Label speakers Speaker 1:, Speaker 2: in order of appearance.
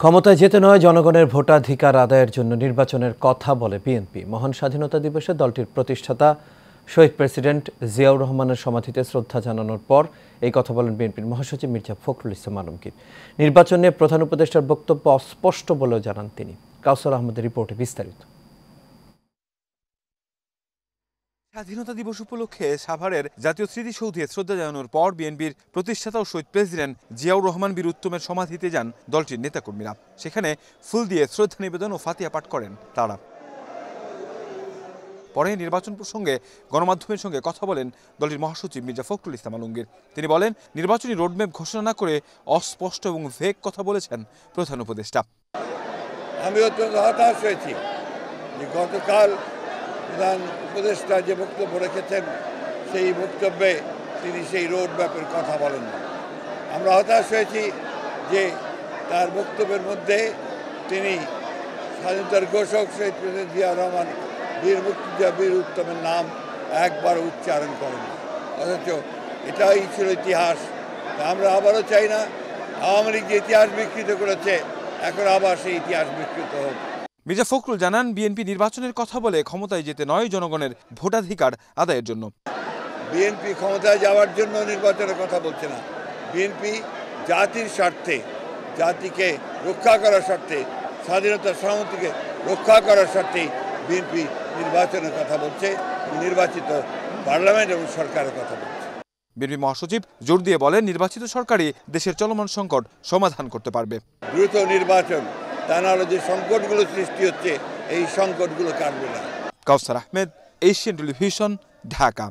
Speaker 1: ক্ষমতায় যেতে নয়, জনগণের ভোটাধিকার আদায়ের জন্য নির্বাচনের কথা বলে বিএনপি। মহান স্বাধীনতা দিবসে দলটির প্রতিষ্ঠাতা শহীদ প্রেসিডেন্ট জিয়াউর রহমানের সমাধিতে শ্রদ্ধা জানানোর পর এই কথা বলেন বিএনপির মহাসচিব মির্জা ফখরুল ইসলাম আলমগীর। নির্বাচনে প্রধান উপদেষ্টার বক্তব্য অস্পষ্ট বলেও জানান তিনি। কাউসার আহমেদের রিপোর্টে বিস্তারিত।
Speaker 2: স্বাধীনতা দিবস উপলক্ষে সাভারের জাতীয় স্মৃতিসৌধে শ্রদ্ধা জানানোর পর বিএনপির প্রতিষ্ঠাতা ও শহীদ প্রেসিডেন্ট জিয়াউর রহমান বীর উত্তমের সমাধিতে যান দলটির নেতাকর্মীরা। সেখানে ফুল দিয়ে শ্রদ্ধা নিবেদন ও ফাতিহা পাঠ করেন তারা। পরে নির্বাচন প্রসঙ্গে গণমাধ্যমের সঙ্গে কথা বলেন দলটির মহাসচিব মির্জা ফখরুল ইসলাম আলমগীর। তিনি বলেন, নির্বাচনী রোডম্যাপ ঘোষণা না করে অস্পষ্ট এবং ভেগ কথা বলেছেন প্রধান উপদেষ্টা।
Speaker 3: আমি অত্যন্ত হতাশ হয়েছি যে গতকাল প্রধান উপদেষ্টা যে বক্তব্য রেখেছেন সেই বক্তব্যে তিনি সেই রোড ম্যাপের কথা বলেন না। আমরা হতাশ হয়েছি যে তার বক্তব্যের মধ্যে তিনি স্বাধীনতার ঘোষক শহীদ প্রেসিডেন্ট জিয়া রহমান বীর মুক্তিযোদ্ধা বীর উত্তমের নাম একবার উচ্চারণ করেন, অথচ এটাই ছিল ইতিহাস। আমরা আবারও চাই না আওয়ামী লীগ যে ইতিহাস বিকৃত করেছে এখন আবার সেই ইতিহাস বিকৃত হোক।
Speaker 2: মির্জা ফখরুল জানান, বিএনপি নির্বাচনের কথা বলে ক্ষমতায় যেতে নয়, জনগণের ভোটাধিকার আদায়ের জন্য।
Speaker 3: বিএনপি ক্ষমতায় যাওয়ার জন্য নির্বাচনের কথা বলছে না। বিএনপি জাতির স্বার্থে, জাতিকে রক্ষা করার স্বার্থে, স্বাধীনতা সার্বভৌমত্বকে রক্ষা করার স্বার্থেই বিএনপি নির্বাচনের কথা বলছে, নির্বাচিত পার্লামেন্ট এবং সরকারের কথা বলছে।
Speaker 2: বিএনপি মহাসচিব জোর দিয়ে বলেন, নির্বাচিত সরকারই দেশের চলমান সংকট সমাধান করতে পারবে।
Speaker 3: দ্রুত নির্বাচন, তা নাহলে যে সংকটগুলো সৃষ্টি হচ্ছে এই সংকটগুলো কাটবে না।
Speaker 2: কাউসার আহমেদ, এশিয়ান টেলিভিশন, ঢাকা।